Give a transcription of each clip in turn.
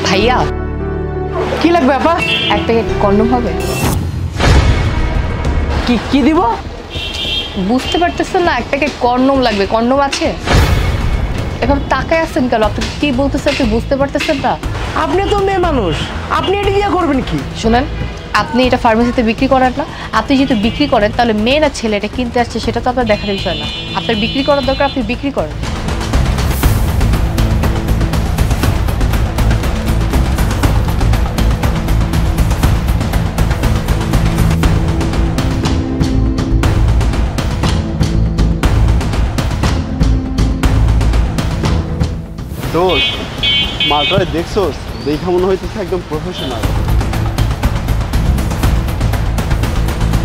ভাইয়া কি লাগবে আপা? এক প্যাকেট কন্ডম হবে? কি কি দিব? বুঝতে পারতেছেন না? এক প্যাকেট কন্ডম লাগবে। কন্ডম আছে? এখন তাকায় আছেন কেন? আপনি কি বলতেছেন আপনি বুঝতে পারতেছেন না? আপনি তো মেয়ে মানুষ, আপনি এটা দিয়ে করবেন কি? শুনেন, আপনি এটা ফার্মেসিতে বিক্রি করেন না। আপনি যেহেতু বিক্রি করেন তাহলে মেয়ে না ছেলে এটা কিনতে আসছে সেটা তো আপনার দেখার বিষয় না। আপনার বিক্রি করার দরকার, আপনি বিক্রি করেন। দোস্ত, মালটারে দেখছোস? দেখা মনে হইতেছে একদম প্রফেশনাল।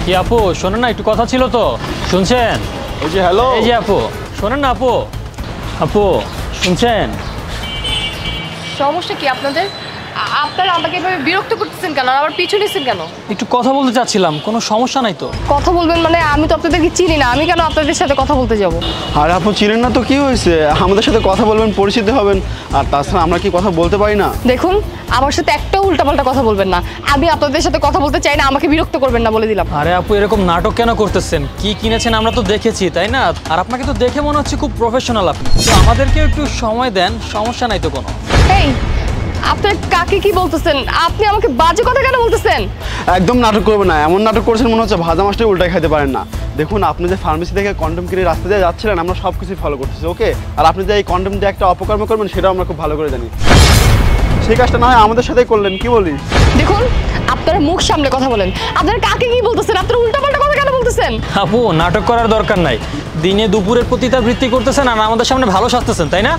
কি আপু শোনেন না, একটু কথা ছিল তো, শুনছেন? ওই যে হ্যালো, এই যে আপু শোনেন না, আপু আপু শুনছেন? সমস্যা কি আপনাদের? আপনারা আমাকে এভাবে বিরক্ত করতেছেন কেন? আবার পিছু নিচ্ছেন কেন? একটু কথা বলতে চাচ্ছিলাম, কোনো সমস্যা নাই তো? কথা বলবেন মানে? আমি তো আপনাদেরকে চিনি না, আমি কেন আপনাদের সাথে কথা বলতে যাব? আর আপু চিনেন না তো কি হয়েছে? আমাদের সাথে কথা বলবেন, পরিচিত হবেন। আর তাছাড়া আমরা কি কথা বলতে পারি না? দেখুন, আমার সাথে একটাও উল্টাপাল্টা কথা বলবেন না। আমি আপনাদের সাথে কথা বলতে চাই না, আমাকে বিরক্ত করবেন না বলে দিলাম। আরে আপু এরকম নাটক কেন করতেছেন? কি কিনেছেন আমরা তো দেখেছি, তাই না? আর আপনাকে তো দেখে মনে হচ্ছে খুব প্রফেশনাল আপনি, তো আমাদেরকেও একটু সময় দেন, সমস্যা নাই তো কোনো। এই, আপনার কাকে কি বলতেছেন? আপনি আমাকে বাজে কথা কেন বলতেছেন? একদম নাটক করবে না। এমন নাটক করছেন মনে হচ্ছে ভাজা মাছটাই উল্টায় খাইতে পারেন না। দেখুন, আপনি যে ফার্মেসি থেকে কন্ডম কিনে রাস্তা দিয়ে যাচ্ছিলেন, আমরা সব কিছুই ফলো করতেছি, ওকে? আর আপনি যে এই কন্ডম দিয়ে একটা অপকর্ম করবেন সেটাও আমরা খুব ভালো করে জানি। সেই কাজটা না হয় আমাদের সাথেই করলেন, কি বলিস? দেখুন, আপনারা মুখ সামলে কথা বলেন। আপনারা কাকে কি বলতেছেন? আপনারা উল্টাপাল্টা কথা কেন বলতেছেন? আপু নাটক করার দরকার নাই, দিনে দুপুরের পতিতাবৃত্তি করতেছেন আর আমাদের সামনে ভালো সাজতেছেন, তাই না?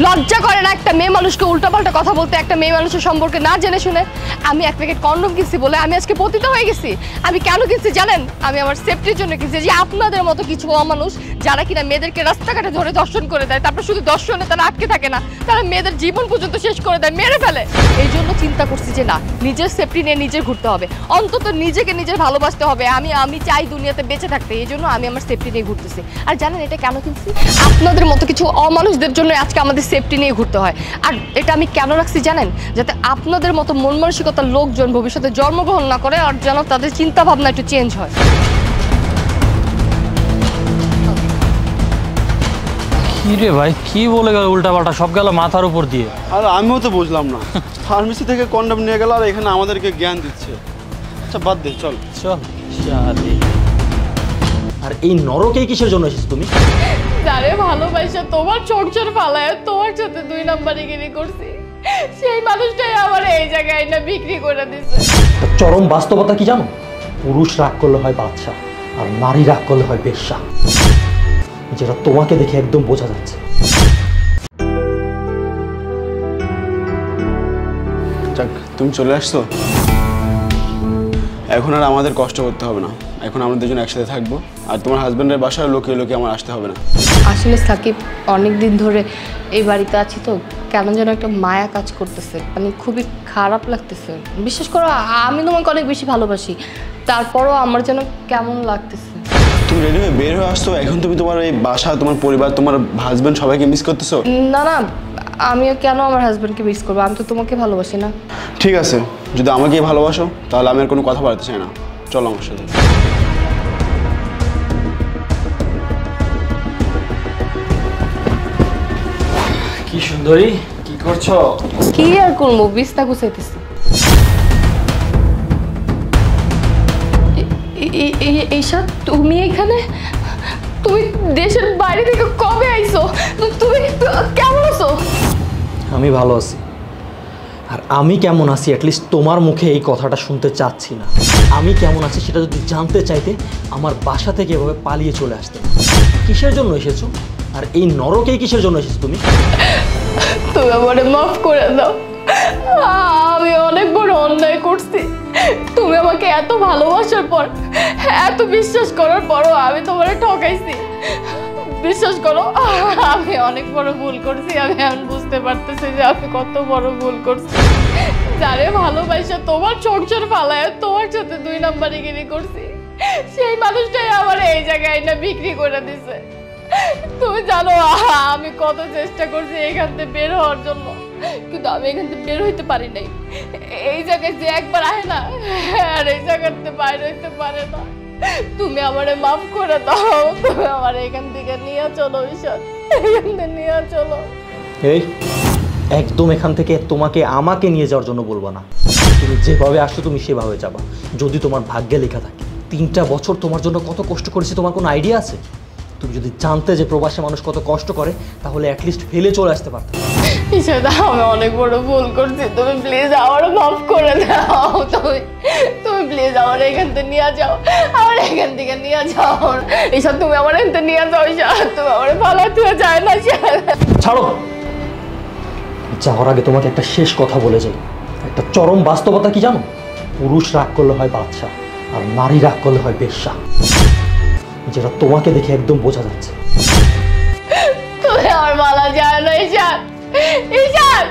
লজ্জা করে না একটা মেয়ে মানুষকে উল্টাপাল্টা কথা বলতে, একটা মেয়ে মানুষের সম্পর্কে না জেনে শুনে? আমি এক প্যাকেট কন্ডম কিনছি বলে আমি আজকে পতিত হয়ে গেছি? আমি কেন কিনছি জানেন? আমি আমার সেফটির জন্য কিনছি। যে আপনাদের মতো কিছু অমানুষ যারা কিনা মেয়েদেরকে রাস্তাঘাটে ধরে দর্শন করে দেয়, তারপর শুধু দর্শনে তারা আটকে থাকে না, তারা মেয়েদের জীবন পর্যন্ত শেষ করে দেয়, মেরে ফেলে। এই জন্য চিন্তা করছি যে না, নিজের সেফটি নিয়ে নিজে ঘুরতে হবে, অন্তত নিজেকে নিজের ভালোবাসতে হবে। আমি চাই দুনিয়াতে বেঁচে থাকতে, এই জন্য আমি আমার সেফটি নিয়ে ঘুরতেছি। আর জানেন এটা কেন কিনছি? আপনাদের মতো কিছু অমানুষদের জন্য আজকে আমাদের সেফটি নিয়ে ঘুরতে হয়। আর এটা আমি কেন রাখছি জানেন? যাতে আপনাদের মতো মন মানসিকতার লোকজন ভবিষ্যতে জন্মগ্রহণ না করে, আর যেন তাদের চিন্তা ভাবনা একটু চেঞ্জ হয়। কি রে ভাই, কি বলে গেল উল্টাপাল্টা, সব গেল মাথার উপর দিয়ে। আর আমিও তো বুঝলাম না, ফার্মেসি থেকে কন্ডম নিয়ে গেল আর এখানে আমাদেরকে জ্ঞান দিচ্ছে। আচ্ছা বাদ দে, চল চল শাদি। আর এই নরকে কিসের জন্য এসেছিস তুমি? যারে ভালোবাসা তোমার চোখচোর পালায় তোমার সাথে 2 নম্বরে গিরি করছি, সেই মানুষটাই আমার এই জায়গায় না বিক্রি করে দিছে। চরম বাস্তবতা কি জানো? পুরুষ রাগ করলে হয় বাচ্চা, আর নারী রাগ করলে হয় বেশ্যা, যেটা তোমাকে দেখে একদম বোঝা যাচ্ছে। যাক, তুমি চলে আসছো, এখন আর আমাদের কষ্ট করতে হবে না। এখন আমরা দুজন একসাথে থাকবো, আর তোমার হাজবেন্ডের বাসায় লোকে লোকে আমার আসতে হবে না। আসলে সাকিব, অনেক দিন ধরে এই বাড়িতে আছি তো কেমন যেন একটা মায়া কাজ করতেছে, মানে খুবই খারাপ লাগতেছে। বিশেষ করে আমি তোমাকে অনেক বেশি ভালোবাসি, তারপরও আমার যেন কেমন লাগতেছে। তুমি রেডি হয়ে বের হয়ে আসছো, এখন তুমি তোমার এই বাসা, তোমার পরিবার, তোমার হাজবেন্ড সবাইকে মিস করতেছো? না না, আমিও কেন আমার হাজবেন্ডকে মিস করবো? আমি তো তোমাকে ভালোবাসি না। ঠিক আছে, যদি আমাকেই ভালোবাসো তাহলে আমি আর কোনো কথা বলতে চাই না, চলো আমার সাথে। কি সুন্দরী, কি করছো? কি আর করবো, বিছনা গুছাইতেছি। এইসা তুমি এখানে? তুমি দেশের বাইরে থেকে কবে আইছো? তুমি কেমন আছো? আমি ভালো আছি, আর আমি কেমন আছি অ্যাটলিস্ট তোমার মুখে এই কথাটা শুনতে চাচ্ছি না। আমি কেমন আছি সেটা যদি জানতে চাইতে আমার বাসা থেকে এভাবে পালিয়ে চলে আসতে। কিসের জন্য এসেছো? আর এই নরকেই কিসের জন্য এসেছো তুমি? তুমি আমারে মাফ করে দাও, আমি অনেক বড় অন্যায় করছি। তুমি আমাকে এত ভালোবাসার পর, এত বিশ্বাস করার পরও আমি তোমারে ঠকাইছি। বিশ্বাস করো, আমি অনেক বড় ভুল করছি। আমি এখন বুঝতে পারতেছি যে আমি কত বড় ভুল করছি। যারে ভালোবাসা তোমার চোখচোর পালায় তোমার সাথে 2 নম্বরে গিরি করছি, সেই মানুষটাই আমার এই জায়গায় না বিক্রি করে দিছে। তুমি জানো আমি কত চেষ্টা করছি এখান থেকে বের হওয়ার জন্য, কিন্তু আমি এখান থেকে বের হইতে পারি নাই। এই জায়গায় যে একবার আহে না আর এই জায়গাতে বাইরে হইতে পারে না। তুমি আমারে মাফ করে দাও, তুমি আমার এখান থেকে নিয়ে চলো ঈশান, এখান থেকে নিয়ে চলো। এই একদম এখান থেকে তোমাকে আমাকে নিয়ে যাওয়ার জন্য বলবো না। তুমি যেভাবে আসছো তুমি সেভাবে যাবা, যদি তোমার ভাগ্যে লেখা থাকে। 3টা বছর তোমার জন্য কত কষ্ট করেছি তোমার কোনো আইডিয়া আছে? তুমি যদি জানতে যে প্রবাসী মানুষ কত কষ্ট করে তাহলে অ্যাটলিস্ট ফেলে চলে আসতে পারতে। ঈশান আমি অনেক বড় ভুল করছি, তুমি প্লিজ আমার মাফ করে দাও। তুমি প্লিজ আমার এখান থেকে নিয়ে যাও, আমার এখান থেকে নিয়ে যাও ঈশান, তুমি আমার এখান থেকে নিয়ে যাও ঈশান, তুমি আমার ভালো থেকে যায় না ঈশান। ছাড়ো, যাওয়ার আগে তোমাকে একটা শেষ কথা বলে যাই। একটা চরম বাস্তবতা কি জানো? পুরুষ রাগ করলে হয় বাদশা, আর নারী রাগ করলে হয় বেশ্যা, যেটা তোমাকে দেখে একদম বোঝা যাচ্ছে। তুমি আমার ভালো যায় না ঈশান, ঈশান।